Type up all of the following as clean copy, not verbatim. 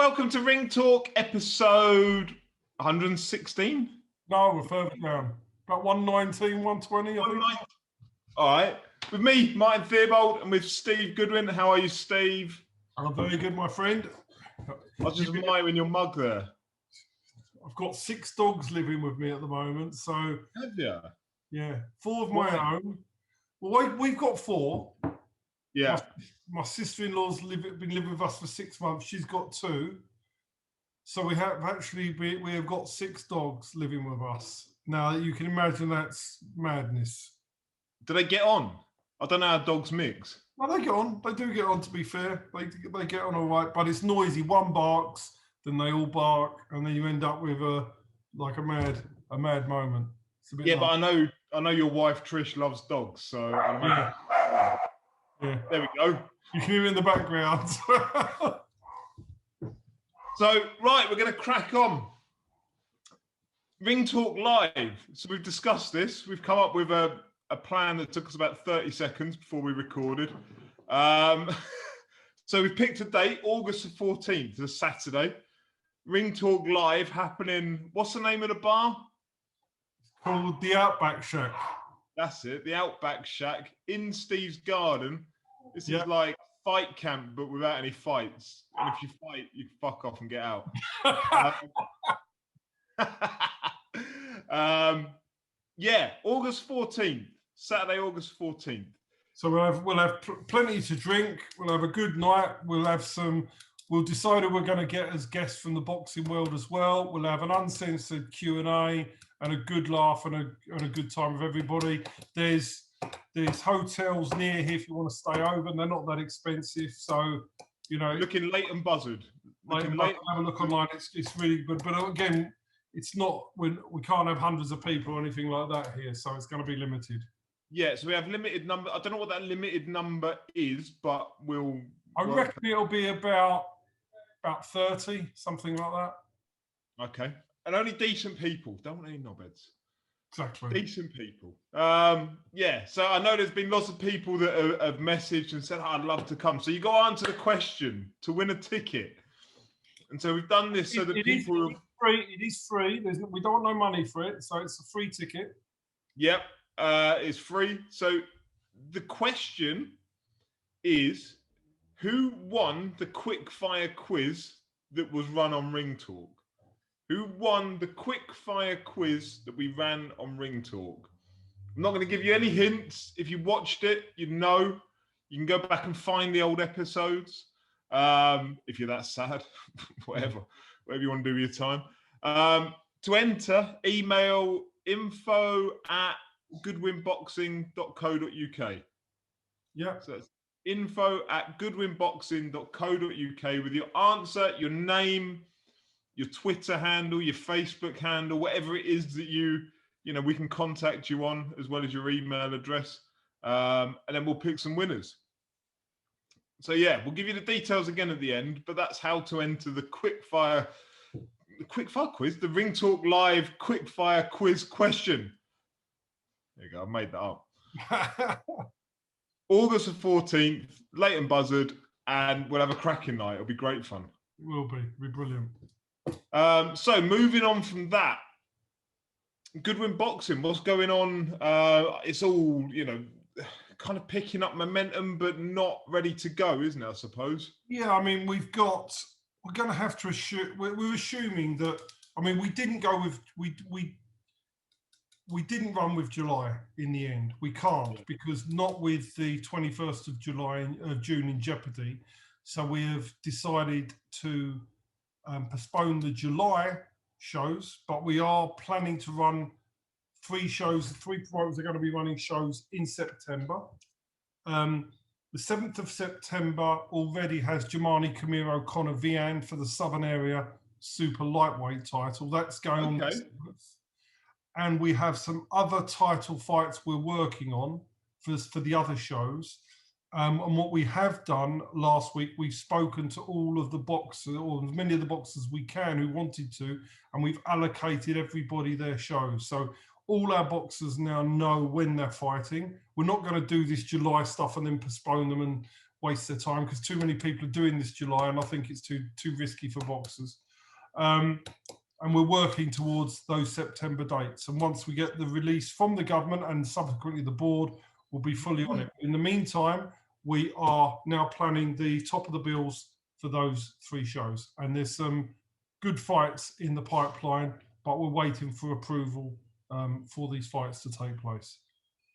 welcome to Ring Talk episode 116. No, we're further down. About 119, 120, I think. All right. With me, Martin Theobald, and with Steve Goodwin. How are you, Steve? I'm very good, my friend. I was just admiring your mug there. I've got 6 dogs living with me at the moment. So, have you? Yeah, 4 of my own. Well, we've got 4. Yeah. My sister-in-law's been living with us for 6 months. She's got 2. So we have got 6 dogs living with us. Now, you can imagine that's madness. Do they get on? I don't know how dogs mix. Well, they get on. They do get on, to be fair. They get on all right, but it's noisy. One barks, then they all bark, and then you end up with a mad moment. It's a bit but I know your wife Trish loves dogs, so yeah. There we go. You can hear it in the background. So, right, we're going to crack on. Ring Talk Live. So we've discussed this. We've come up with a plan that took us about 30 seconds before we recorded. So we've picked a date, August the 14th, a Saturday. Ring Talk Live happening. What's the name of the bar? It's called the Outback Shack. That's it, the Outback Shack in Steve's garden. This is like fight camp, but without any fights. And if you fight, you fuck off and get out. August 14th, Saturday, August 14th. So we'll have plenty to drink. We'll have a good night. We'll decide who we're going to get as guests from the boxing world as well. We'll have an uncensored Q&A and a good laugh and a good time with everybody. There's hotels near here if you want to stay over, and they're not that expensive. So, looking late and buzzard. Have a look online. It's really good. But again, it's not we can't have hundreds of people or anything like that here, so it's going to be limited. Yeah, so we have limited number. I don't know what that limited number is, but I reckon it'll be about 30, something like that. Okay. And only decent people. Don't want any knobheads. Exactly. Decent people. So I know there's been lots of people that have messaged and said, I'd love to come. So you got to answer the question to win a ticket. And so we've done this so that people... It is free. We don't want no money for it. So it's a free ticket. Yep. It's free. So the question is, who won the quick fire quiz that was run on Ring Talk? Who won the quick fire quiz that we ran on Ring Talk? I'm not going to give you any hints. If you watched it, you know. You can go back and find the old episodes. If you're that sad, whatever you want to do with your time. To enter, email info@goodwinboxing.co.uk. Yeah. So that's info@goodwinboxing.co.uk with your answer, your name, your Twitter handle, your Facebook handle, whatever it is that we can contact you on, as well as your email address. And then we'll pick some winners. So we'll give you the details again at the end, but that's how to enter the quickfire quiz, the Ring Talk Live quickfire quiz question. There you go, I made that up. August the 14th, late and buzzard, and we'll have a cracking night. It'll be great fun. It will be. It'll be brilliant. So moving on from that, Goodwin Boxing, what's going on? It's all, kind of picking up momentum, but not ready to go, isn't it, I suppose? Yeah, I mean, we're going to have to assume, we're assuming that, we didn't go with, we didn't run with July in the end. We can't, because not with the 21st of June in jeopardy. So we have decided to postpone the July shows, but we are planning to run 3 shows. 3 promoters are going to be running shows in September. The 7th of September already has Jamani Camiro Conor Vian for the Southern Area Super Lightweight title. That's going on. And we have some other title fights we're working on for the other shows. And what we have done last week, we've spoken to all of the boxers, or as many of the boxers we can who wanted to, and we've allocated everybody their shows. So all our boxers now know when they're fighting. We're not going to do this July stuff and then postpone them waste their time because too many people are doing this July, and I think it's too risky for boxers. And we're working towards those September dates. And once we get the release from the government and subsequently the board, we'll be fully on it. In the meantime, we are now planning the top of the bills for those 3 shows. And there's some good fights in the pipeline, but we're waiting for approval for these fights to take place.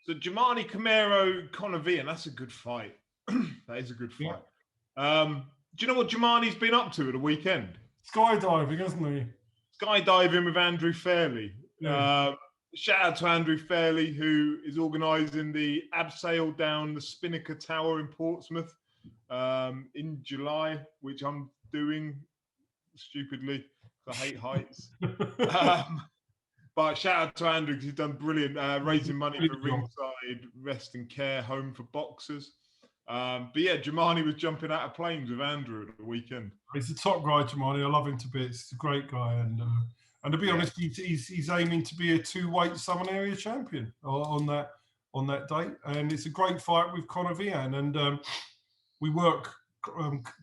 So Jumanji Camaro, Conor Vian, that's a good fight. That is a good fight. Yeah. Do you know what Jumanji's been up to at the weekend? Skydiving, hasn't he? Skydiving with Andrew Fairley. Yeah. Shout out to Andrew Fairley, who is organising the abseil down the Spinnaker Tower in Portsmouth in July, which I'm doing stupidly. I hate heights. But shout out to Andrew because he's done brilliant, raising money for Ringside Rest and Care Home for Boxers. But yeah, Jumanji was jumping out of planes with Andrew at the weekend. He's a top guy, Jumanji. I love him to bits. He's a great guy, and to be honest, he's aiming to be a 2-weight Southern Area champion on that date. And it's a great fight with Conor Vian. And we work.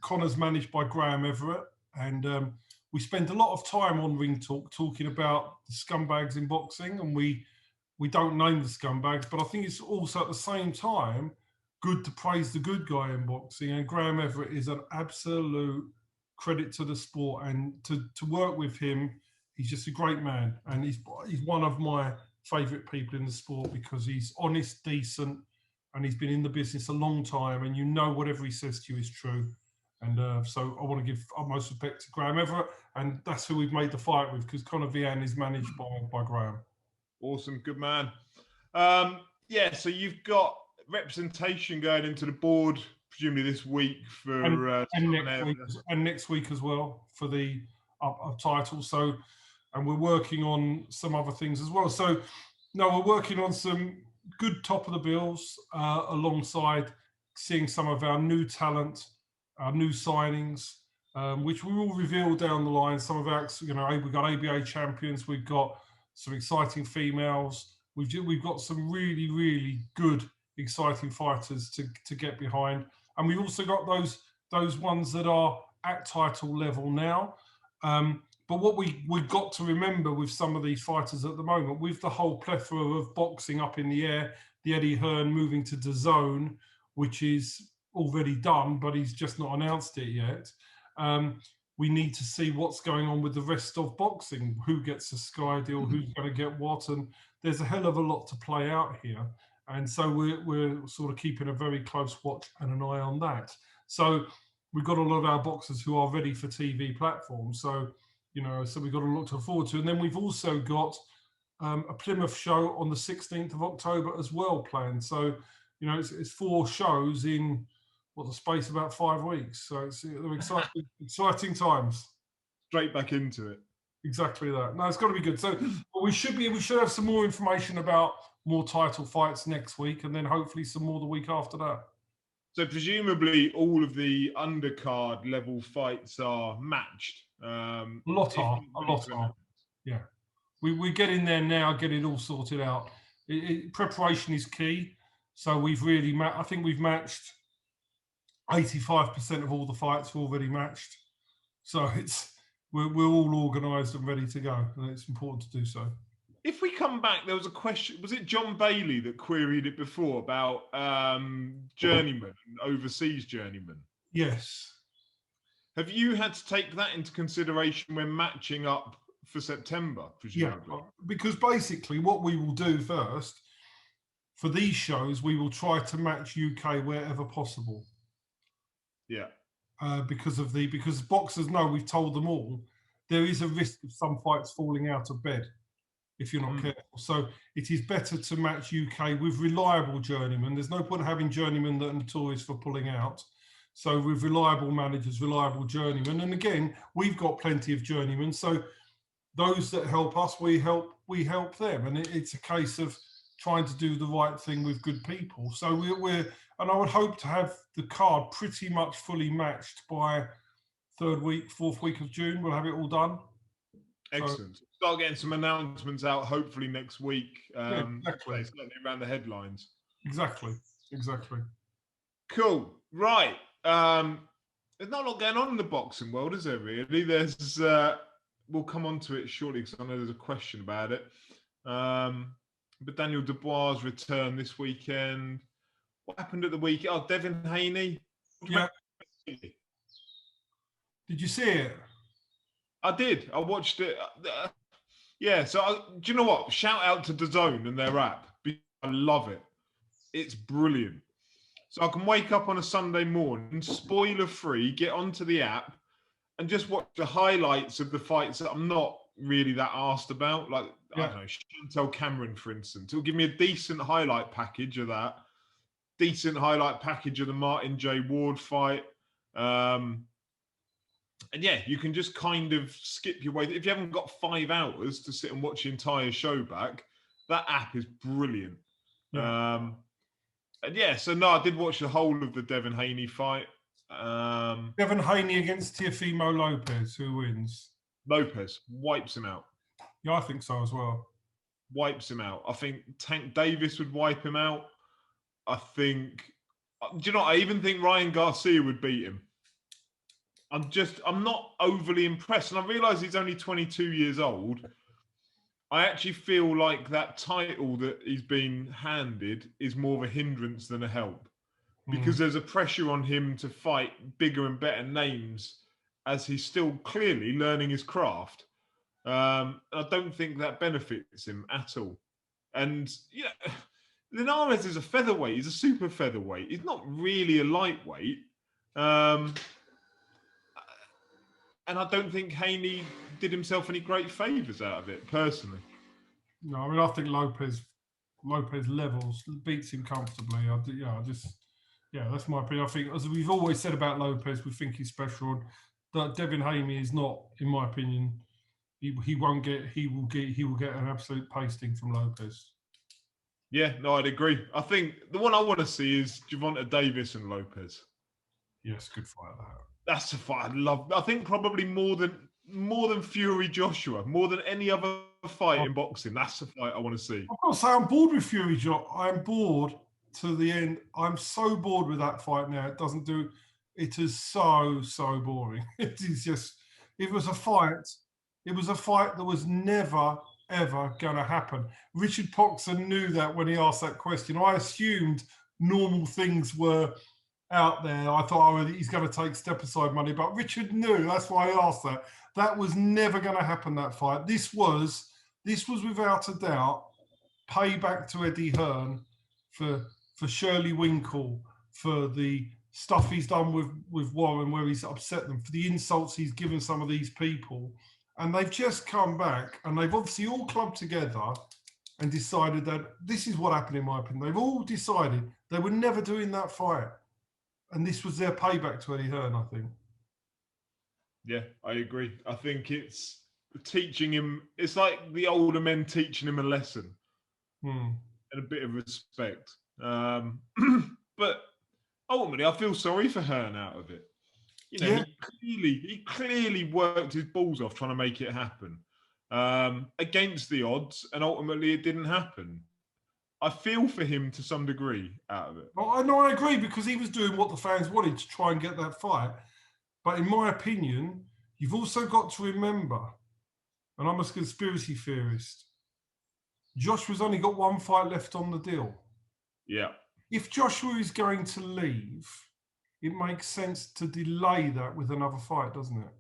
Conor's managed by Graham Everett, and we spend a lot of time on Ring Talk talking about the scumbags in boxing, and we don't name the scumbags, but I think it's also at the same time good to praise the good guy in boxing, and Graham Everett is an absolute credit to the sport, and to work with him, he's just a great man, and he's one of my favourite people in the sport because he's honest, decent, and he's been in the business a long time, and you know whatever he says to you is true. And so I want to give utmost respect to Graham Everett, and that's who we've made the fight with because Conor Vian is managed by Graham. Awesome, good man. So you've got representation going into the board, presumably this week for and next week as well for the up title. So, and we're working on some other things as well. So, no, we're working on some good top of the bills alongside seeing some of our new talent, our new signings, which we will reveal down the line. Some of our, we've got ABA champions, we've got some exciting females, we've got some really, really good, exciting fighters to get behind, and we've also got those ones that are at title level now. But what we've got to remember with some of these fighters at the moment, with the whole plethora of boxing up in the air, the Eddie Hearn moving to DAZN, which is already done, but he's just not announced it yet. We need to see what's going on with the rest of boxing, who gets a Sky deal, who's going to get what, and there's a hell of a lot to play out here. And so we're sort of keeping a very close watch and an eye on that. So we've got a lot of our boxers who are ready for TV platforms. So, so we've got a lot to look forward to. And then we've also got a Plymouth show on the 16th of October as well planned. So, it's 4 shows in the space of about 5 weeks. So they're exciting times. Straight back into it. Exactly that. No, it's got to be good. So we should have some more information about more title fights next week, and then hopefully some more the week after that. So presumably all of the undercard level fights are matched. A lot are. Yeah. We get in there now, get it all sorted out. Preparation is key. So we've really I think we've matched 85% of all the fights are already matched. So we're all organised and ready to go, and it's important to do so. If we come back, there was a question. Was it John Bailey that queried it before about journeyman, overseas journeyman? Yes. Have you had to take that into consideration when matching up for September, presumably? Yeah, because basically what we will do first, for these shows, we will try to match UK wherever possible. Yeah. Because boxers know, we've told them all, there is a risk of some fights falling out of bed if you're not careful. So it is better to match UK with reliable journeymen. There's no point having journeymen that are notorious for pulling out. So with reliable managers, reliable journeymen. And again, we've got plenty of journeymen. So those that help us, we help them. And it's a case of trying to do the right thing with good people. So and I would hope to have the card pretty much fully matched by 3rd week, 4th week of June. We'll have it all done. Excellent. So, start getting some announcements out hopefully next week. Yeah, exactly. Certainly around the headlines. Exactly. Cool. Right. There's not a lot going on in the boxing world, is there, really? There's we'll come on to it shortly because I know there's a question about it. But Daniel Dubois' return this weekend. What happened at the weekend? Oh, Devin Haney. Yeah. Did you see it? I did. I watched it. Yeah. So, do you know what? Shout out to DAZN and their app. I love it. It's brilliant. So I can wake up on a Sunday morning, spoiler free, get onto the app and just watch the highlights of the fights that I'm not really that asked about. Like, I don't know, Chantel Cameron, for instance. It'll give me a decent highlight package of that. Decent highlight package of the Martin J. Ward fight. And yeah, you can just kind of skip your way. If you haven't got 5 hours to sit and watch the entire show back, that app is brilliant. Yeah. And yeah, so no, I did watch the whole of the Devin Haney fight. Devin Haney against Tiefi Lopez, who wins? Lopez wipes him out. Yeah, I think so as well. Wipes him out. I think Tank Davis would wipe him out. I think, do you know, I even think Ryan Garcia would beat him. I'm not overly impressed. And I realise he's only 22 years old. I actually feel like that title that he's been handed is more of a hindrance than a help. Because there's a pressure on him to fight bigger and better names as he's still clearly learning his craft. I don't think that benefits him at all. And, you know, Linares is a featherweight. He's a super featherweight. He's not really a lightweight. And I don't think Haney did himself any great favours out of it, personally. No, I mean, I think Lopez levels, beats him comfortably. That's my opinion. I think, as we've always said about Lopez, we think he's special. That Devin Haney is not, in my opinion. He will get an absolute pasting from Lopez. Yeah, no, I'd agree. I think the one I want to see is Gervonta Davis and Lopez. Yes, good fight that. That's a fight I'd love. I think probably more than Fury Joshua, more than any other fight in boxing. That's the fight I want to see. I've got to say, I'm bored with Fury Joshua. I'm bored to the end. I'm so bored with that fight now. It is so boring. It is just, it was a fight that was never, ever going to happen. Richard Poxon knew that when he asked that question. I assumed normal things were out there. I thought, he's going to take step aside money, but Richard knew. That's why I asked that. That was never going to happen, that fight. This was without a doubt payback to Eddie Hearn for Shirley Winkle, for the stuff he's done with Warren, where he's upset them, for the insults he's given some of these people. And they've just come back, and they've obviously all clubbed together and decided that this is what happened, in my opinion. They've all decided they were never doing that fight. And this was their payback to Eddie Hearn, I think. Yeah, I agree. I think it's teaching him. It's like the older men teaching him a lesson and a bit of respect. But ultimately, I feel sorry for Hearn out of it. You know, he clearly worked his balls off trying to make it happen against the odds, and ultimately it didn't happen. I feel for him to some degree out of it. Well, I agree, because he was doing what the fans wanted to try and get that fight. But in my opinion, you've also got to remember, and I'm a conspiracy theorist, Joshua's only got one fight left on the deal. Yeah. If Joshua is going to leave, it makes sense to delay that with another fight, doesn't it?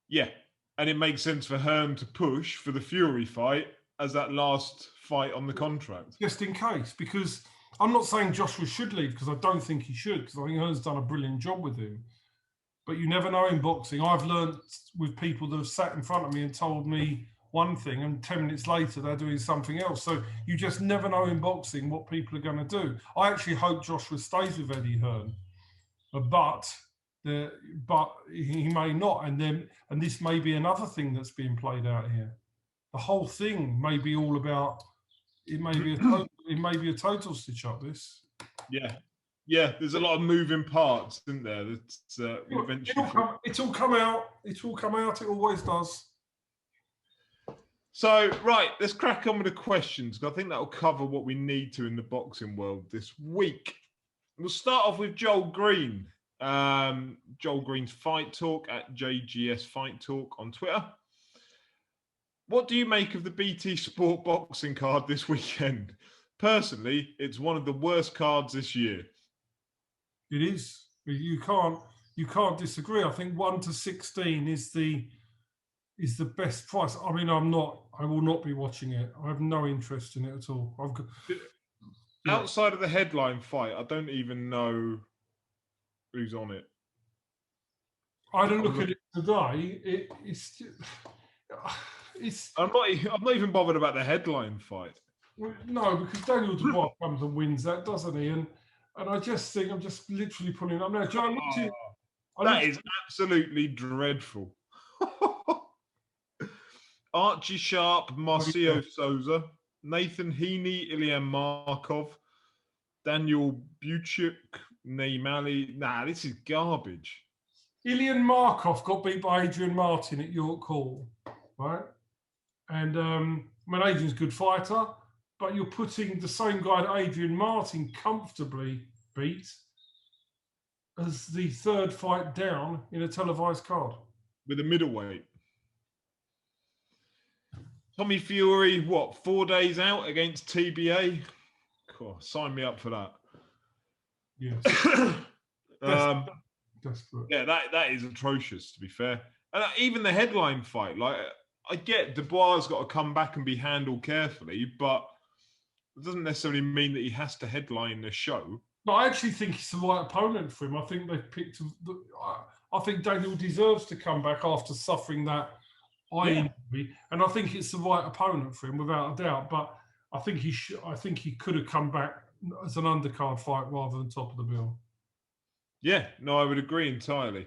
Yeah. And it makes sense for Hearn to push for the Fury fight as that last fight on the contract. Just in case, because I'm not saying Joshua should leave, because I don't think he should, because I think Hearn's done a brilliant job with him. But you never know in boxing. I've learned with people that have sat in front of me and told me one thing, and 10 minutes later they're doing something else. So you just never know in boxing what people are going to do. I actually hope Joshua stays with Eddie Hearn, but he may not. And this may be another thing that's being played out here. The whole thing may be all about. It may be a total stitch up. This. Yeah, there's a lot of moving parts, isn't there? That's eventually. It's all come out. It always does. So, right, let's crack on with the questions. I think that will cover what we need to in the boxing world this week. We'll start off with Joel Green. Joel Green's Fight Talk at JGS Fight Talk on Twitter. What do you make of the BT Sport boxing card this weekend? Personally, it's one of the worst cards this year. It is. You can't disagree. I think 1 to 16 is the best price. I mean, I will not be watching it. I have no interest in it at all. Outside of the headline fight, I don't even know who's on it. I had a look at it today. I'm not even bothered about the headline fight. No, because Daniel Dubois comes and wins that, doesn't he? And I just think I'm just literally putting it up now. John, that is absolutely dreadful. Archie Sharp, Marcio Souza, Nathan Heaney, Ilya Markov, Daniel Buchuk, Neymali. Nah, this is garbage. Ilya Markov got beat by Adrian Martin at York Hall, right? And Adrian's a good fighter, but you're putting the same guy that Adrian Martin comfortably beat as the third fight down in a televised card. With a middleweight. Tommy Fury, 4 days out against TBA? Cool, sign me up for that. Yes. Desperate. Yeah, that is atrocious, to be fair. And even the headline fight, like, I get Dubois got to come back and be handled carefully, but it doesn't necessarily mean that he has to headline the show. But I actually think it's the right opponent for him. I think they've picked. I think Daniel deserves to come back after suffering that eye injury, and I think it's the right opponent for him without a doubt. But I think he could have come back as an undercard fight rather than top of the bill. Yeah, no, I would agree entirely.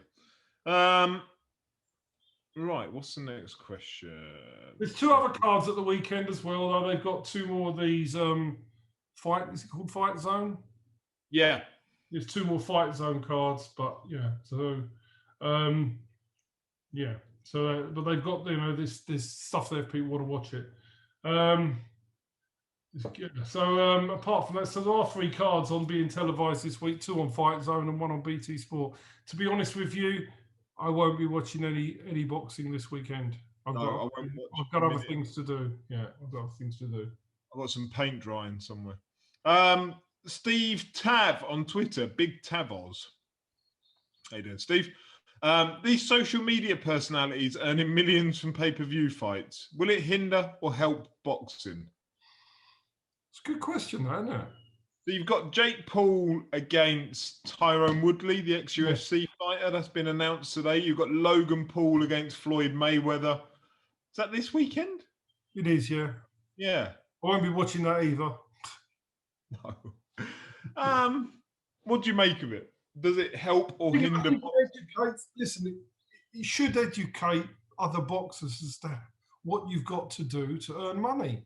Right, what's the next question? There's 2 other cards at the weekend as well. Though they've got 2 more of these fight. Is it called Fight Zone? Yeah, there's 2 more Fight Zone cards, but yeah. So, yeah. So, but they've got this stuff there if people want to watch it. So apart from that, so there are 3 cards on being televised this week, 2 on Fight Zone and 1 on BT Sport. To be honest with you, I won't be watching any boxing this weekend. I've got other things to do. Yeah, I've got other things to do. I've got some paint drying somewhere. Steve Tav on Twitter, Big Tavos. How you doing, Steve? These social media personalities earning millions from pay-per-view fights, will it hinder or help boxing? It's a good question, isn't it? So you've got Jake Paul against Tyrone Woodley, the ex-UFC fighter. That's been announced today. You've got Logan Paul against Floyd Mayweather. Is that this weekend? It is, yeah. Yeah. I won't be watching that either. No. What do you make of it? Does it help or hinder? Listen, it should educate other boxers as to what you've got to do to earn money.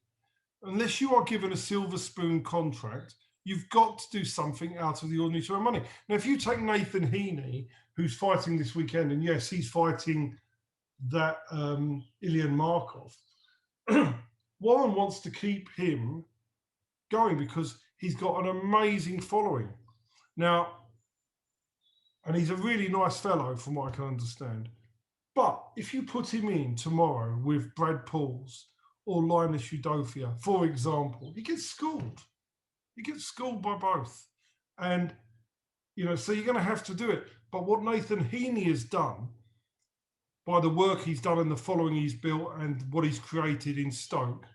Unless you are given a silver spoon contract, you've got to do something out of the ordinary to earn money. Now, if you take Nathan Heaney, who's fighting this weekend, and yes, he's fighting that Ilya Markov, Warren wants to keep him going because he's got an amazing following. Now, and he's a really nice fellow from what I can understand. But if you put him in tomorrow with Brad Pauls or Linus Udofia, for example, he gets schooled. He gets schooled by both. And, so you're going to have to do it. But what Nathan Heaney has done, by the work he's done and the following he's built and what he's created in Stoke,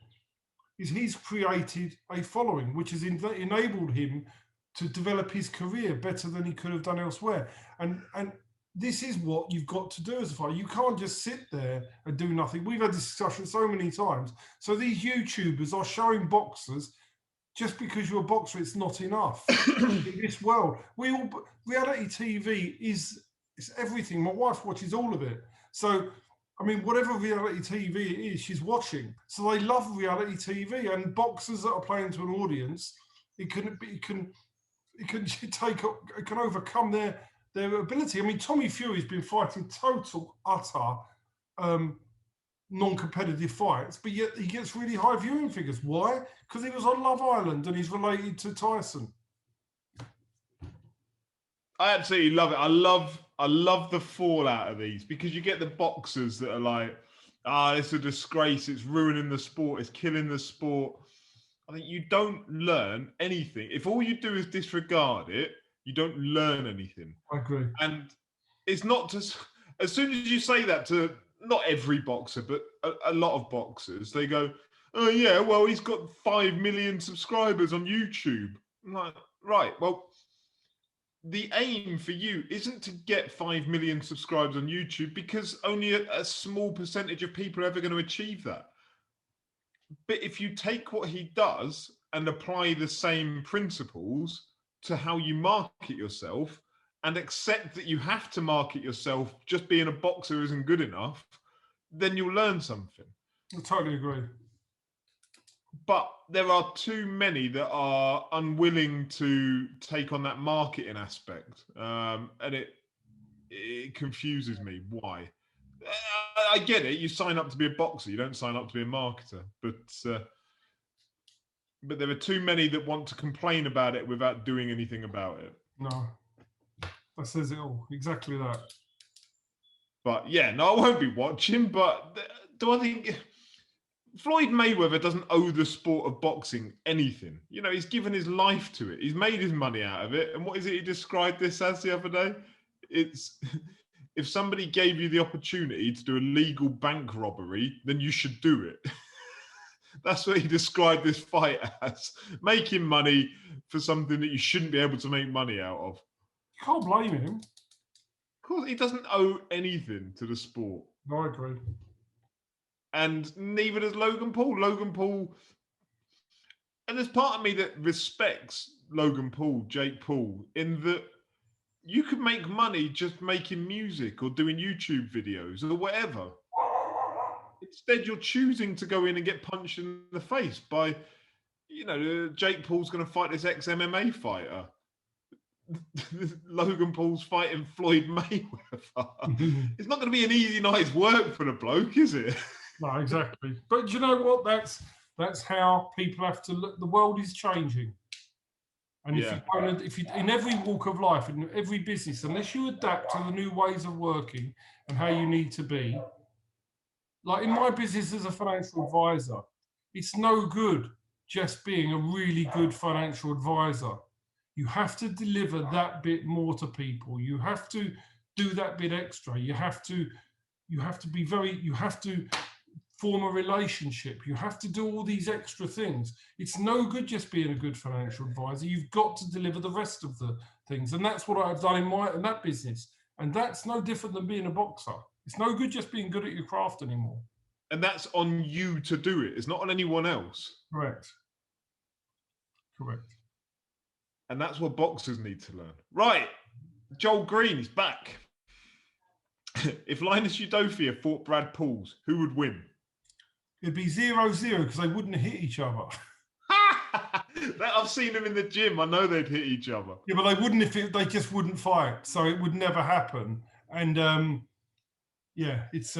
is he's created a following which has enabled him to develop his career better than he could have done elsewhere. And this is what you've got to do as a fighter. You can't just sit there and do nothing. We've had this discussion so many times. So these YouTubers are showing boxers, just because you're a boxer, it's not enough. In this world, reality TV is everything. My wife watches all of it. So, I mean, whatever reality TV it is, she's watching. So they love reality TV, and boxers that are playing to an audience, it can overcome their ability. I mean, Tommy Fury's been fighting total, utter, non-competitive fights, but yet he gets really high viewing figures. Why? Because he was on Love Island and he's related to Tyson. I absolutely love it. I love the fallout of these because you get the boxers that are like, it's a disgrace. It's ruining the sport. It's killing the sport. I think you don't learn anything. If all you do is disregard it, you don't learn anything. I agree. And it's not just, as soon as you say that to not every boxer, but a lot of boxers, they go, oh yeah, well, he's got 5 million subscribers on YouTube. I'm like, right, well, the aim for you isn't to get 5 million subscribers on YouTube because only a small percentage of people are ever going to achieve that. But if you take what he does and apply the same principles to how you market yourself and accept that you have to market yourself, just being a boxer isn't good enough, then you'll learn something. I totally agree. But there are too many that are unwilling to take on that marketing aspect. And it confuses me. Why? I get it. You sign up to be a boxer. You don't sign up to be a marketer. But there are too many that want to complain about it without doing anything about it. No, that says it all. Exactly that. But yeah, no, I won't be watching. But do I think Floyd Mayweather doesn't owe the sport of boxing anything? You know, he's given his life to it. He's made his money out of it. And what is it he described this as the other day? It's if somebody gave you the opportunity to do a legal bank robbery, then you should do it. That's what he described this fight as. Making money for something that you shouldn't be able to make money out of. You can't blame him. Of course, he doesn't owe anything to the sport. No, I agree. And neither does Logan Paul. Logan Paul, and there's part of me that respects Logan Paul, Jake Paul, in that you could make money just making music or doing YouTube videos or whatever. Instead, you're choosing to go in and get punched in the face by, you know, Jake Paul's going to fight this ex-MMA fighter. Logan Paul's fighting Floyd Mayweather. It's not going to be an easy night's work for the bloke, is it? No, exactly. But you know what? That's how people have to look. The world is changing. And if you in every walk of life, in every business, unless you adapt to the new ways of working and how you need to be, like in my business as a financial advisor, it's no good just being a really good financial advisor. You have to deliver that bit more to people. You have to do that bit extra. You have to form a relationship. You have to do all these extra things. It's no good just being a good financial advisor. You've got to deliver the rest of the things. And that's what I've done in that business. And that's no different than being a boxer. It's no good just being good at your craft anymore. And that's on you to do it. It's not on anyone else. Correct. And that's what boxers need to learn. Right. Joel Green is back. If Linus Udofia fought Brad Pauls, who would win? It'd be 0-0 because they wouldn't hit each other. I've seen them in the gym. I know they'd hit each other. Yeah, but they wouldn't they just wouldn't fight. So it would never happen. And it's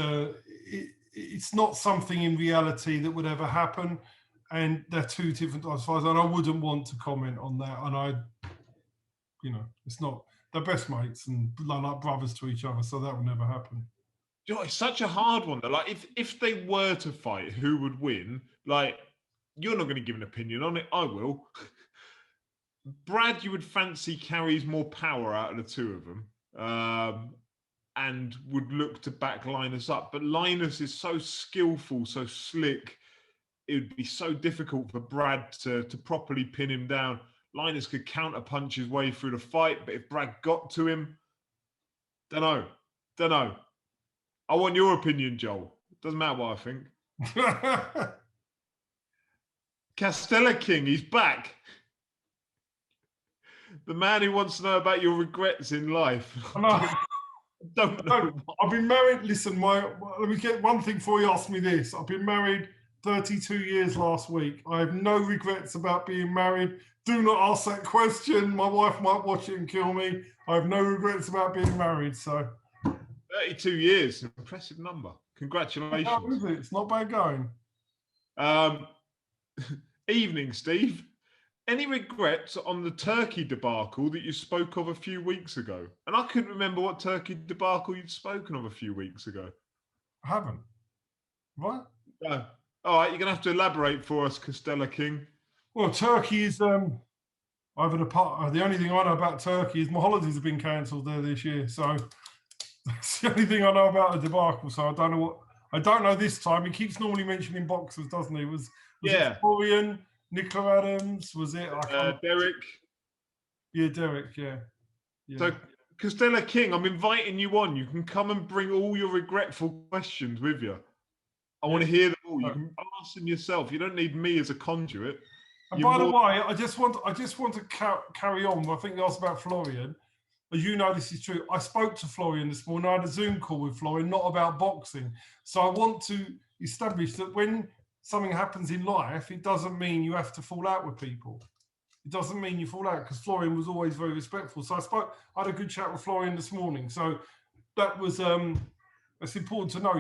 not something in reality that would ever happen. And they're two different types of fights. And I wouldn't want to comment on that. And it's not, they're best mates and like brothers to each other. So that would never happen. You know, it's such a hard one though. Like if they were to fight, who would win? Like, you're not going to give an opinion on it. I will. Brad, you would fancy carries more power out of the two of them, and would look to back Linus up. But Linus is so skillful, so slick. It would be so difficult for Brad to properly pin him down. Linus could counter punch his way through the fight, but if Brad got to him, don't know. I want your opinion, Joel. Doesn't matter what I think. Castella King, he's back. The man who wants to know about your regrets in life. Don't know. I've been married. Listen, let me get one thing before you ask me this. I've been married 32 years last week. I have no regrets about being married. Do not ask that question. My wife might watch it and kill me. I have no regrets about being married. So 32 years, impressive number. Congratulations. How is it? It's not bad going. Evening, Steve. Any regrets on the Turkey debacle that you spoke of a few weeks ago? And I couldn't remember what Turkey debacle you'd spoken of a few weeks ago. I haven't. Right? No. All right, you're going to have to elaborate for us, Castella King. Well, Turkey is the only thing I know about Turkey is my holidays have been cancelled there this year. So that's the only thing I know about the debacle. So I don't know this time. He keeps normally mentioning boxers, doesn't he? Was it Florian, Nicola Adams? Was it Derek? Yeah, Derek. Yeah. So Castella King, I'm inviting you on. You can come and bring all your regretful questions with you. I want to hear them all. You can ask them yourself. You don't need me as a conduit. And by the way, I just want to carry on. I think you asked about Florian. As you know, this is true. I spoke to Florian this morning. I had a Zoom call with Florian, not about boxing. So I want to establish that when something happens in life, it doesn't mean you have to fall out with people. It doesn't mean you fall out, because Florian was always very respectful. So I had a good chat with Florian this morning. So that was it's important to know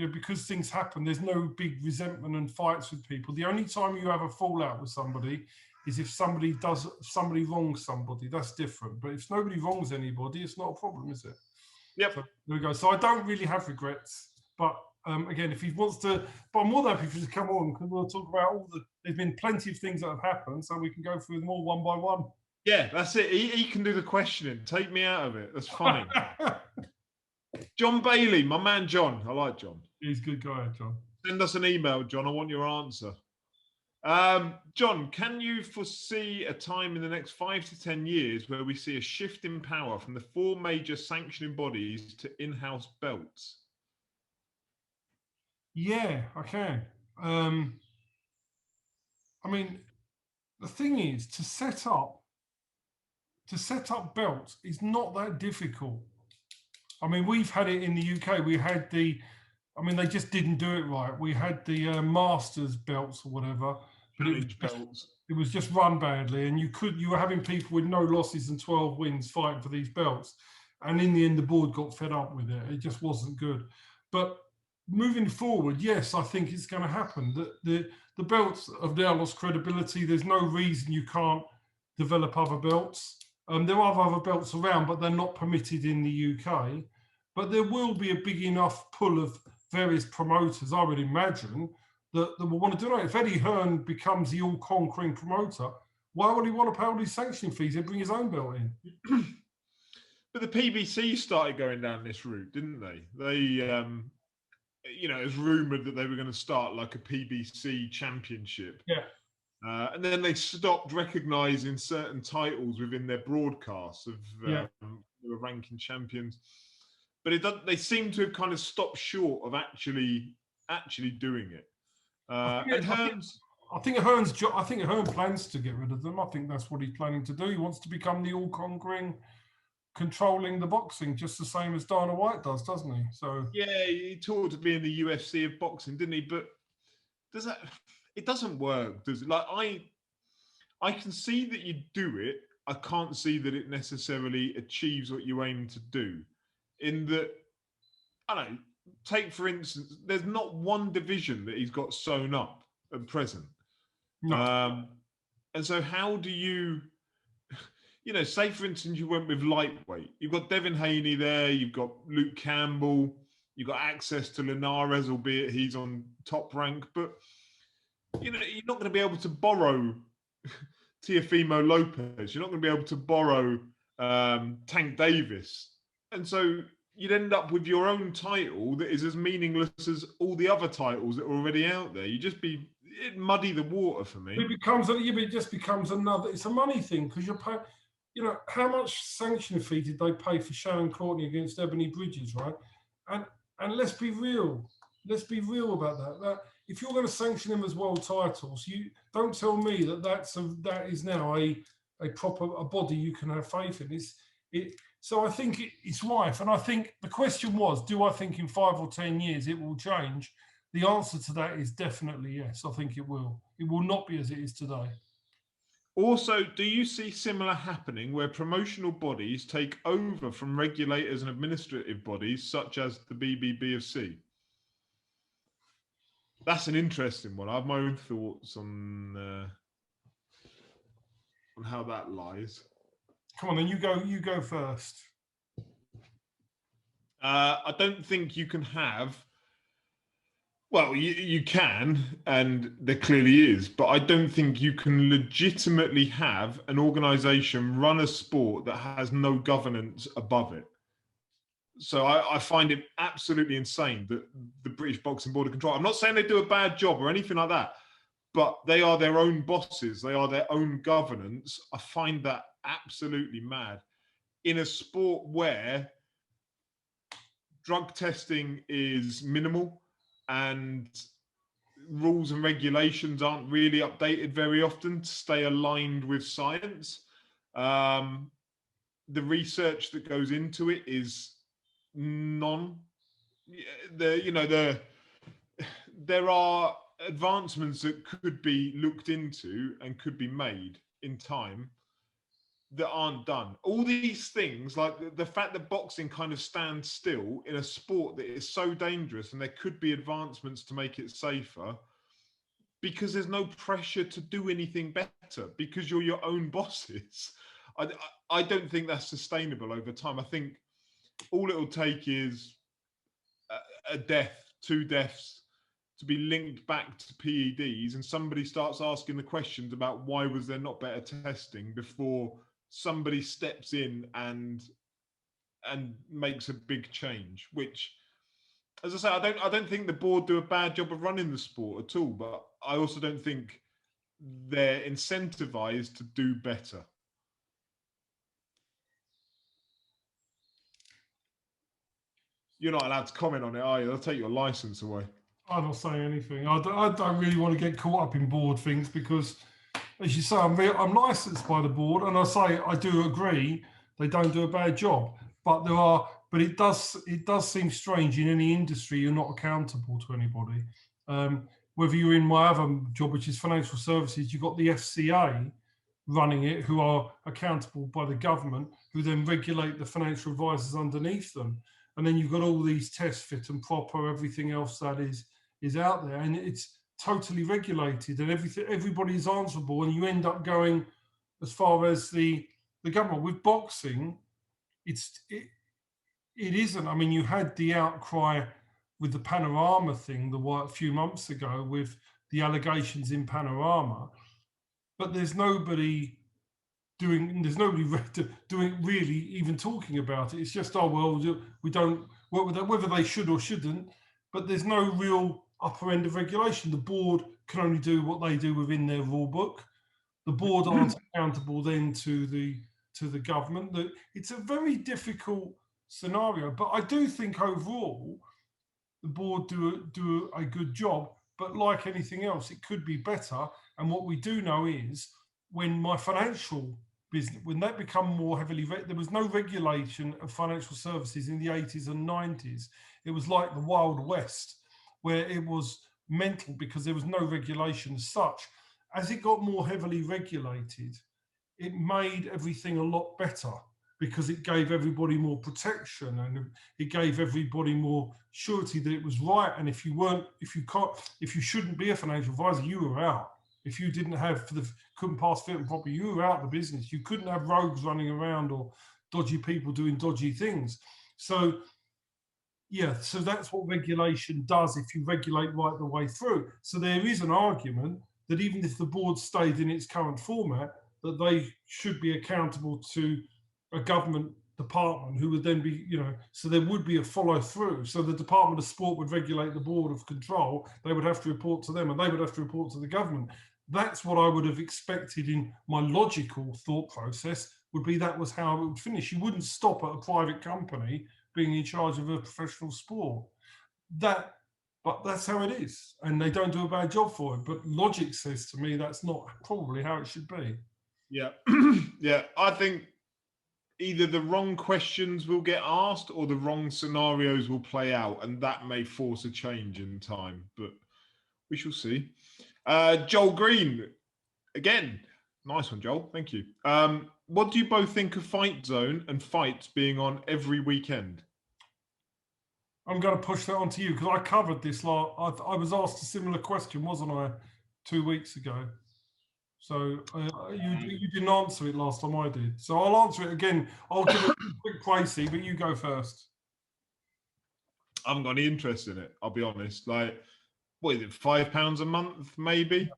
because things happen, there's no big resentment and fights with people. The only time you have a fallout with somebody is if somebody wrongs somebody. That's different. But if nobody wrongs anybody, it's not a problem, is it? Yep. So there we go. So I don't really have regrets. But again, if he wants to, but I'm more than happy for him to come on, because we'll talk about there's been plenty of things that have happened, so we can go through them all one by one. Yeah, that's it. He can do the questioning. Take me out of it. That's funny. John Bailey, my man John. I like John. He's a good guy, John. Send us an email, John. I want your answer. John, can you foresee a time in the next 5 to 10 years where we see a shift in power from the 4 major sanctioning bodies to in-house belts? Yeah, I can. I mean, the thing is, to set up belts is not that difficult. I mean, we've had it in the UK. We had they just didn't do it right. We had the Masters belts or whatever, but it was just run badly, and you were having people with no losses and 12 wins fighting for these belts, and in the end, the board got fed up with it. It just wasn't good. But moving forward, yes, I think it's going to happen. The belts have now lost credibility. There's no reason you can't develop other belts. There are other belts around, but they're not permitted in the UK. But there will be a big enough pull of various promoters, I would imagine, that will want to do it. If Eddie Hearn becomes the all-conquering promoter, why would he want to pay all these sanctioning fees? He'd bring his own belt in. But the PBC started going down this route, didn't they? They, it was rumoured that they were going to start like a PBC Championship. Yeah. And then they stopped recognising certain titles within their broadcasts of the ranking champions. But they seem to have kind of stopped short of actually doing it. I think Hearn plans to get rid of them. I think that's what he's planning to do. He wants to become the all-conquering, controlling the boxing, just the same as Dana White does, doesn't he? So yeah, he talked to being the UFC of boxing, didn't he? But it doesn't work, does it? Like I can see that you do it. I can't see that it necessarily achieves what you aim to do. In that, I don't know, take for instance, there's not one division that he's got sewn up at present. No. And so how do you, say for instance you went with lightweight. You've got Devin Haney there, you've got Luke Campbell, you've got access to Linares, albeit he's on top rank, but you're not going to be able to borrow Tiefi Lopez. You're not going to be able to borrow Tank Davis. And so you'd end up with your own title that is as meaningless as all the other titles that are already out there. It'd muddy the water for me. It just becomes another, it's a money thing, because you're paying, how much sanction fee did they pay for Sharon Courtney against Ebony Bridges, right? And let's be real about that. If you're going to sanction them as world titles, you don't tell me that is now a proper body you can have faith in. So I think it's rife, and I think the question was, do I think in 5 or 10 years it will change? The answer to that is definitely yes. I think it will. It will not be as it is today. Also, do you see similar happening where promotional bodies take over from regulators and administrative bodies such as the BBBFC? That's an interesting one. I have my own thoughts on on how that lies. Come on, then you go first. I don't think you can have. Well, you can, and there clearly is, but I don't think you can legitimately have an organisation run a sport that has no governance above it. So I find it absolutely insane that the British Boxing Board of Control, I'm not saying they do a bad job or anything like that, but they are their own bosses. They are their own governance. I find that absolutely mad. In a sport where drug testing is minimal and rules and regulations aren't really updated very often to stay aligned with science. The research that goes into it is there are advancements that could be looked into and could be made in time that aren't done. All these things, like the fact that boxing kind of stands still in a sport that is so dangerous, and there could be advancements to make it safer, because there's no pressure to do anything better, because you're your own bosses. I don't think that's sustainable over time. I think all it'll take is a death, 2 deaths, to be linked back to PEDs, and somebody starts asking the questions about why was there not better testing before somebody steps in and makes a big change. Which, as I say, I don't think the board do a bad job of running the sport at all, but I also don't think they're incentivized to do better. You're not allowed to comment on it, are you? They'll take your license away. I'm not saying anything. I don't really want to get caught up in board things because, as you say, I'm licensed by the board, and I do agree they don't do a bad job. But it does seem strange in any industry you're not accountable to anybody. Whether you're in my other job, which is financial services, you've got the FCA running it, who are accountable by the government, who then regulate the financial advisors underneath them. And then you've got all these tests, fit and proper, everything else that is out there, and it's totally regulated, and everybody is answerable, and you end up going as far as the government. With boxing, it isn't. I mean, you had the outcry with the Panorama thing a few months ago with the allegations in Panorama, but there's nobody really even talking about it. It's just, oh well, we don't work with that, whether they should or shouldn't, but there's no real upper end of regulation. The board can only do what they do within their rule book. The board aren't accountable then to the government. It's a very difficult scenario, but I do think overall the board do a good job. But like anything else, it could be better. And what we do know is when my financial business, when that become more heavily, there was no regulation of financial services in the 80s and 90s. It was like the Wild West, where it was mental because there was no regulation as such. As it got more heavily regulated, it made everything a lot better because it gave everybody more protection and it gave everybody more surety that it was right. And if you shouldn't be a financial advisor, you were out. If you couldn't pass fit and proper, you were out of the business. You couldn't have rogues running around or dodgy people doing dodgy things. So that's what regulation does if you regulate right the way through. So there is an argument that even if the board stayed in its current format, that they should be accountable to a government department who would then be, so there would be a follow through. So the Department of Sport would regulate the Board of Control. They would have to report to them and they would have to report to the government. That's what I would have expected in my logical thought process would be that was how it would finish. You wouldn't stop at a private company being in charge of a professional sport. But that's how it is. And they don't do a bad job for it. But logic says to me that's not probably how it should be. Yeah. Yeah. I think either the wrong questions will get asked or the wrong scenarios will play out. And that may force a change in time. But we shall see. Joel Green, again, nice one, Joel. Thank you. What do you both think of Fight Zone and fights being on every weekend? I'm going to push that on to you because I covered this. I was asked a similar question, wasn't I, 2 weeks ago? So you didn't answer it last time I did. So I'll answer it again. I'll give it a quick pricey, but you go first. I haven't got any interest in it. I'll be honest. Like, what is it? £5 a month, maybe.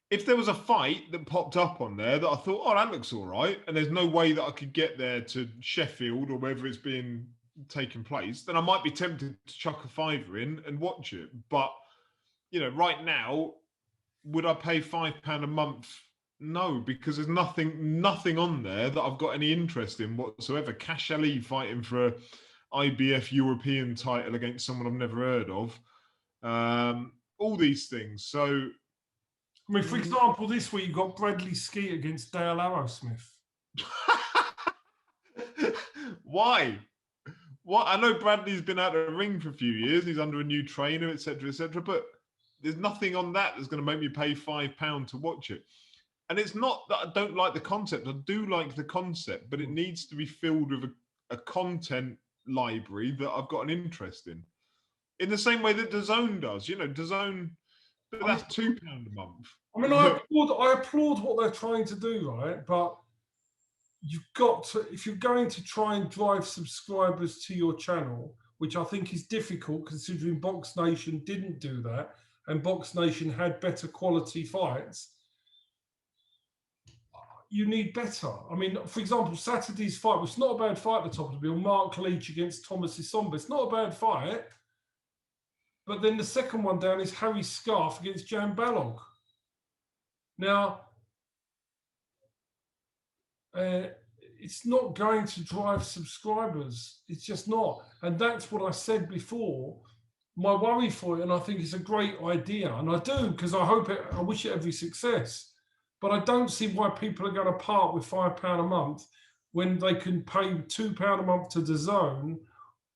If there was a fight that popped up on there that I thought, oh, that looks all right, and there's no way that I could get there to Sheffield or wherever it's being taken place, then I might be tempted to chuck a fiver in and watch it. But right now, would I pay £5 a month? No, because there's nothing on there that I've got any interest in whatsoever. Castella fighting for a IBF European title against someone I've never heard of. All these things. So, I mean, for example, this week you got Bradley Skeet against Dale Arrowsmith. Why? What? I know Bradley's been out of the ring for a few years. He's under a new trainer, etc., etc. But there's nothing on that that's going to make me pay £5 to watch it. And it's not that I don't like the concept. I do like the concept, but it needs to be filled with a content library that I've got an interest in. In the same way that DAZN does. DAZN, but that's £2 a month. I mean, I applaud what they're trying to do, right? But you've got to, if you're going to try and drive subscribers to your channel, which I think is difficult considering Box Nation didn't do that, and Box Nation had better quality fights, you need better. I mean, for example, Saturday's fight was not a bad fight at the top of the bill. Mark Leach against Thomas Isomba. It's not a bad fight. But then the second one down is Harry Scarf against Jan Balog. Now, it's not going to drive subscribers. It's just not. And that's what I said before. My worry for it, and I think it's a great idea, and I do, because I wish it every success. But I don't see why people are going to part with £5 a month when they can pay £2 a month to DAZN,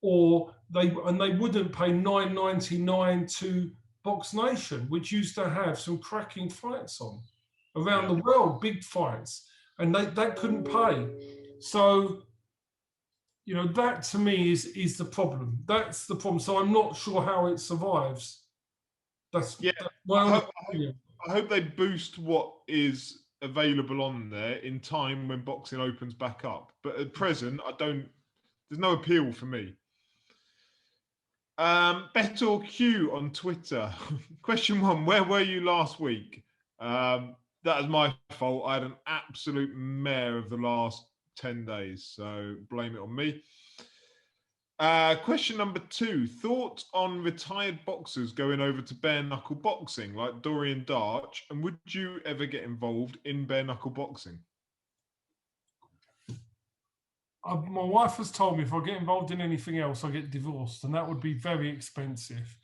or they wouldn't pay $9.99 to Box Nation, which used to have some cracking fights on around the world, big fights, and that couldn't pay. So, that to me is the problem. That's the problem. So I'm not sure how it survives. That's my own opinion. I hope they boost what is available on there in time when boxing opens back up. But at present, there's no appeal for me. Betor Q on Twitter. Question 1, where were you last week? That is my fault. I had an absolute mare of the last 10 days, so blame it on me. Question number 2, thoughts on retired boxers going over to bare knuckle boxing like Dorian Darch, and would you ever get involved in bare knuckle boxing? My wife has told me if I get involved in anything else, I get divorced, and that would be very expensive.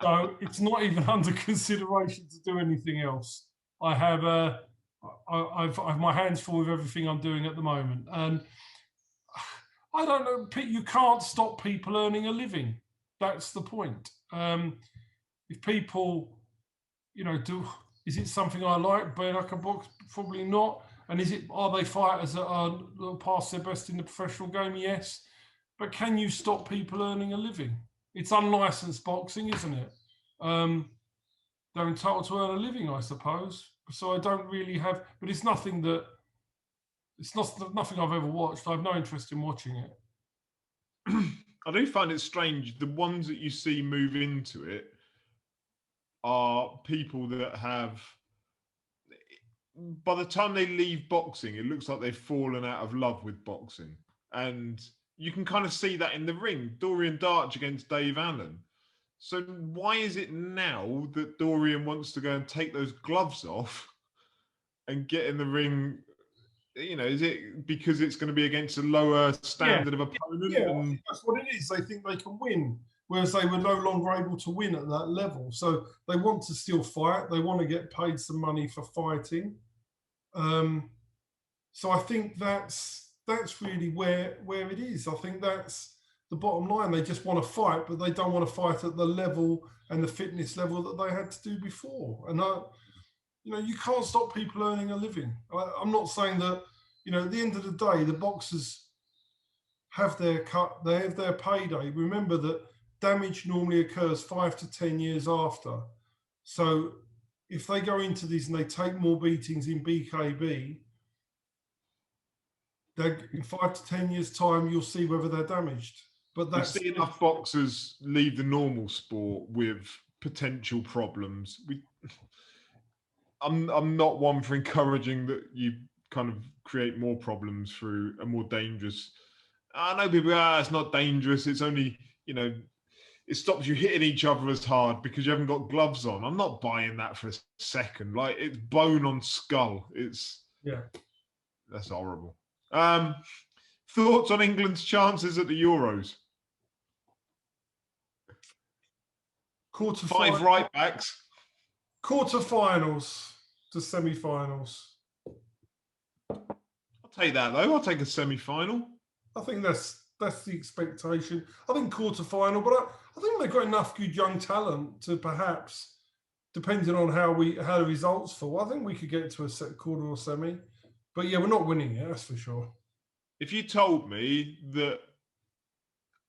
So it's not even under consideration to do anything else. I have I've my hands full with everything I'm doing at the moment, and I don't know. You can't stop people earning a living. That's the point. If people, is it something I like? Bare knuckle box? Probably not. And are they fighters that are past their best in the professional game? Yes. But can you stop people earning a living? It's unlicensed boxing, isn't it? They're entitled to earn a living, I suppose. So I don't really have, but it's nothing I've ever watched. I have no interest in watching it. I do find it strange. The ones that you see move into it are people that have, by the time they leave boxing, it looks like they've fallen out of love with boxing. And you can kind of see that in the ring. Dorian Darch against Dave Allen. So why is it now that Dorian wants to go and take those gloves off and get in the ring? Is it because it's going to be against a lower standard of opponent? Yeah, that's what it is. They think they can win, whereas they were no longer able to win at that level. So they want to still fight. They want to get paid some money for fighting. So I think that's really where it is. I think that's the bottom line. They just want to fight, but they don't want to fight at the level and the fitness level that they had to do before. And you can't stop people earning a living. I'm not saying that, at the end of the day, the boxers have their cut, they have their payday. Remember that damage normally occurs 5 to 10 years after. So if they go into these and they take more beatings in BKB, in 5 to 10 years' time, you'll see whether they're damaged. But We that's see enough boxers leave the normal sport with potential problems. I'm not one for encouraging that you kind of create more problems through a more dangerous. I know people, it's not dangerous. It's only, it stops you hitting each other as hard because you haven't got gloves on. I'm not buying that for a second. Like, it's bone on skull. That's horrible. Thoughts on England's chances at the Euros? Five right backs. Quarterfinals to semi-finals. I'll take that though. I'll take a semi-final. I think that's the expectation. I think quarter-final, but I think they've got enough good young talent to perhaps, depending on how the results fall, I think we could get to a quarter or semi. But yeah, we're not winning it, that's for sure. If you told me that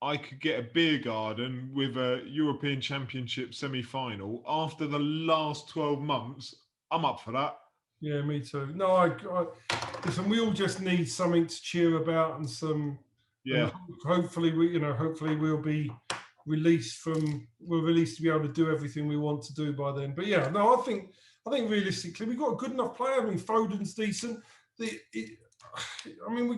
I could get a beer garden with a European Championship semi-final after the last 12 months, I'm up for that. Yeah, me too. No, listen, we all just need something to cheer about and some. Yeah. Hopefully, we'll be released to be able to do everything we want to do by then. But yeah, no, I think realistically we've got a good enough player. I mean, Foden's decent. We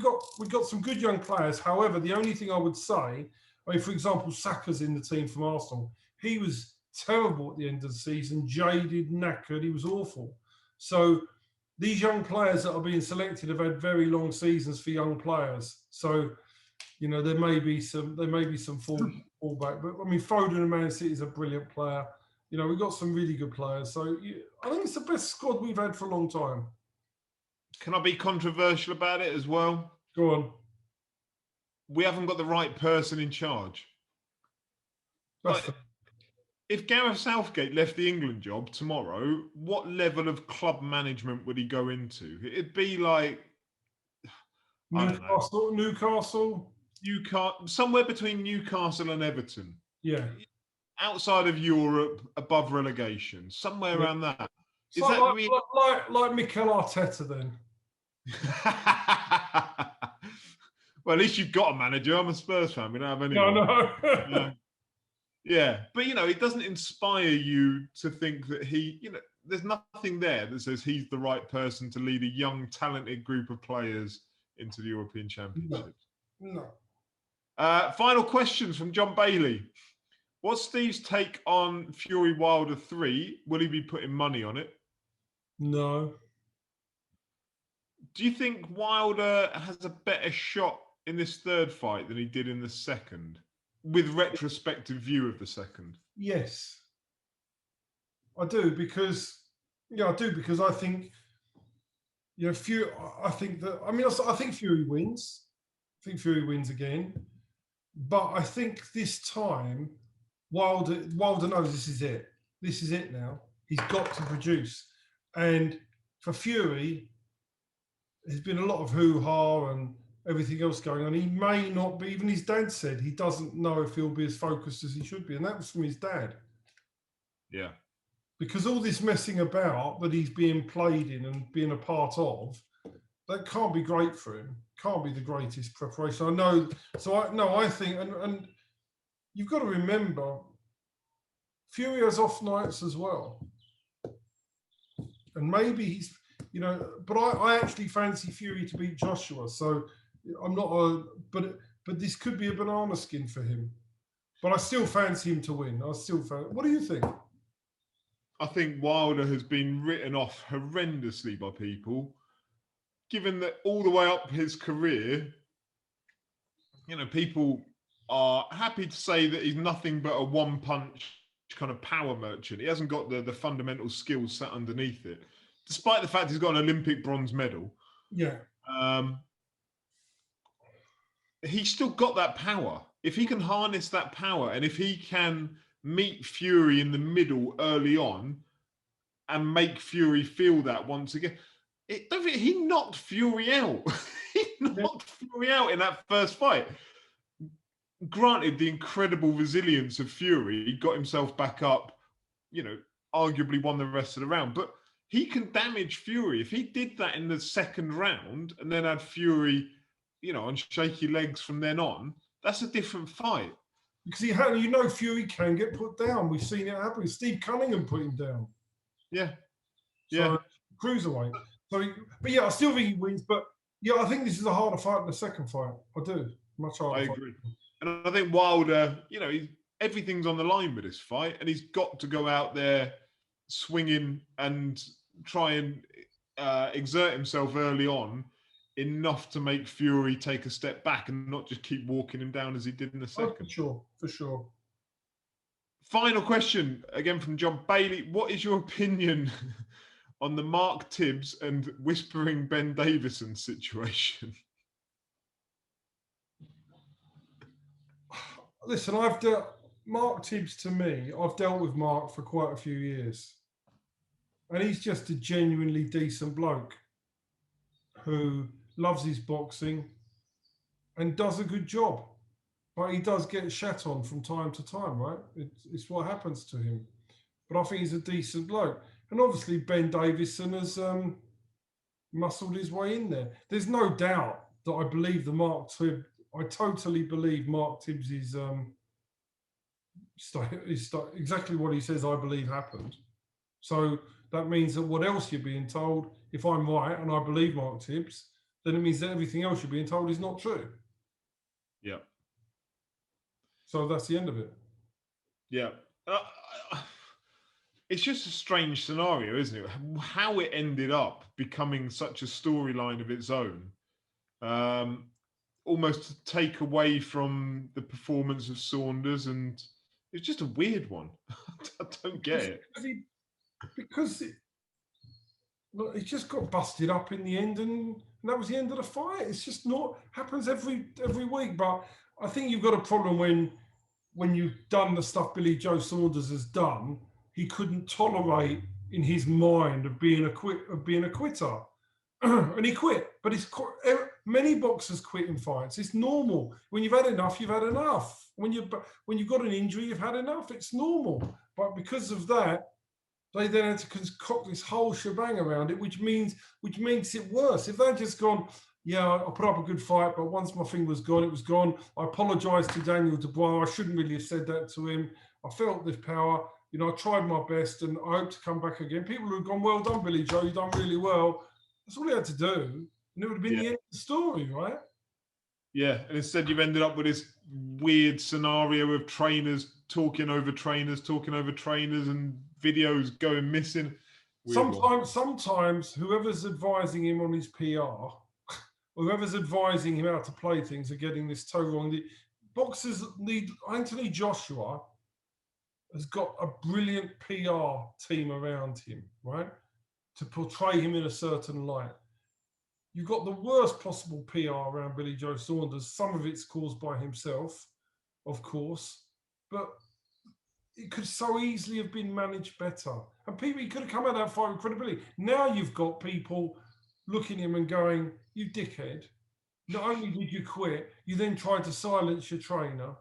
got some good young players. However, the only thing I would say, for example, Saka's in the team from Arsenal. He was terrible at the end of the season, jaded, knackered. He was awful. So these young players that are being selected have had very long seasons for young players. So, there may be some fallback. But I mean, Foden and Man City is a brilliant player. We've got some really good players. So I think it's the best squad we've had for a long time. Can I be controversial about it as well? Go on. We haven't got the right person in charge. If Gareth Southgate left the England job tomorrow, what level of club management would he go into? It'd be like Newcastle, somewhere between Newcastle and Everton. Yeah. Outside of Europe, above relegation, somewhere around that. Is that like Mikel Arteta then? Well, at least you've got a manager. I'm a Spurs fan. We don't have anyone. No. Yeah, but it doesn't inspire you to think that there's nothing there that says he's the right person to lead a young, talented group of players into the European Championship. No. Final questions from John Bailey. What's Steve's take on Fury Wilder 3? Will he be putting money on it? No. Do you think Wilder has a better shot in this third fight than he did in the second, with retrospective view of the second? Yes, I do because I think Fury. I think Fury wins. I think Fury wins again, but I think this time Wilder knows this is it. This is it now. He's got to produce, and for Fury, there's been a lot of hoo-ha and everything else going on. He may not be, even his dad said he doesn't know if he'll be as focused as he should be. And that was from his dad. Yeah. Because all this messing about that he's being played in and being a part of, that can't be great for him. Can't be the greatest preparation. I know. So I think, and you've got to remember, Fury has off nights as well. And maybe he's, but I actually fancy Fury to beat Joshua. So I'm not but this could be a banana skin for him. But I still fancy him to win. What do you think? I think Wilder has been written off horrendously by people, given that all the way up his career, people are happy to say that he's nothing but a one-punch kind of power merchant. He hasn't got the fundamental skills sat underneath it, despite the fact he's got an Olympic bronze medal. Yeah. He's still got that power. If he can harness that power, and if he can meet Fury in the middle early on and make Fury feel that once again, he knocked Fury out. He knocked Fury out in that first fight. Granted, the incredible resilience of Fury, he got himself back up, arguably won the rest of the round. But he can damage Fury. If he did that in the second round and then had Fury, on shaky legs from then on, that's a different fight. Because Fury can get put down. We've seen it happen. Steve Cunningham put him down. Yeah. So, cruiserweight. But I still think he wins. But I think this is a harder fight than the second fight. I do. Much harder. I agree. And I think Wilder, everything's on the line with this fight, and he's got to go out there swinging and try and exert himself early on enough to make Fury take a step back and not just keep walking him down as he did in the second. For sure. Final question, again from John Bailey. What is your opinion on the Mark Tibbs and Whispering Ben Davison situation? Listen, Mark Tibbs, to me, I've dealt with Mark for quite a few years. And he's just a genuinely decent bloke who loves his boxing and does a good job. But he does get shat on from time to time, right? It's what happens to him. But I think he's a decent bloke. And obviously Ben Davison has muscled his way in there. There's no doubt that I believe I totally believe Mark Tibbs is exactly what he says I believe happened. So that means that what else you're being told, if I'm right and I believe Mark Tibbs, then it means that everything else you're being told is not true. Yeah. So that's the end of it. Yeah. It's just a strange scenario, isn't it? How it ended up becoming such a storyline of its own. Almost to take away from the performance of Saunders, and it's just a weird one. I don't get it. Because it just got busted up in the end, and that was the end of the fight. It's just not happens every week. But I think you've got a problem when you've done the stuff Joe Saunders has done. He couldn't tolerate in his mind of being a quitter. And he quit. But many boxers quit in fights. It's normal. When you've had enough, you've had enough. When you've got an injury, you've had enough. It's normal. But because of that, they then had to concoct this whole shebang around it, which makes it worse. If they'd just gone, yeah, I put up a good fight, but once my thing was gone, it was gone. I apologise to Daniel Dubois. I shouldn't really have said that to him. I felt this power. I tried my best, and I hope to come back again. People who have gone, well done, Billy Joe. You've done really well. That's all he had to do, and it would have been the end of the story, right? Yeah, and instead you've ended up with this weird scenario of trainers talking over trainers, and videos going missing. Sometimes whoever's advising him on his PR, whoever's advising him how to play things, are getting this toe wrong. The boxers need. Anthony Joshua has got a brilliant PR team around him, right, to portray him in a certain light. You've got the worst possible PR around Billy Joe Saunders. Some of it's caused by himself, of course, but it could so easily have been managed better. And he could have come out of that fight with credibility. Now you've got people looking at him and going, you dickhead, not only did you quit, you then tried to silence your trainer.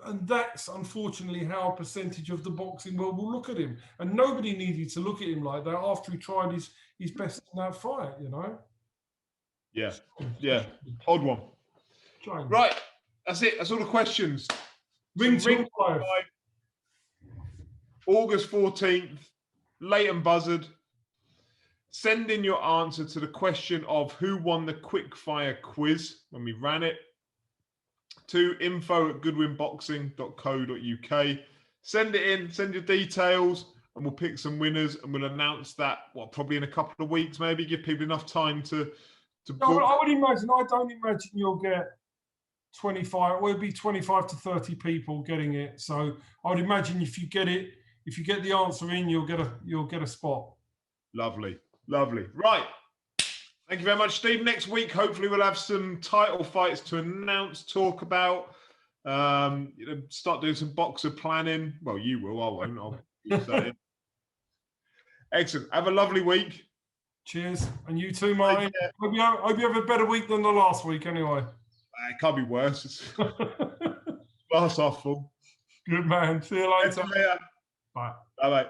And that's unfortunately how a percentage of the boxing world will look at him. And nobody needed to look at him like that after he tried his best in that fight, Yeah. Odd one. Right. That's it. That's all the questions. Ring 5. August 14th. Leighton Buzzard. Send in your answer to the question of who won the quickfire quiz when we ran it to info@goodwinboxing.co.uk. Send it in, send your details, and we'll pick some winners, and we'll announce that, probably in a couple of weeks, maybe give people enough time to book. I don't imagine you'll get 25, well, it'll be 25 to 30 people getting it. So I would imagine if you get the answer in, you'll get a spot. Lovely. Right. Thank you very much, Steve. Next week, hopefully, we'll have some title fights to announce, talk about, start doing some boxer planning. Well, you will. I won't. I'll Excellent. Have a lovely week. Cheers. And you too, Martin. Hope you have a better week than the last week, anyway. It can't be worse. Glass half full. Good man. See you later. Bye. Bye-bye.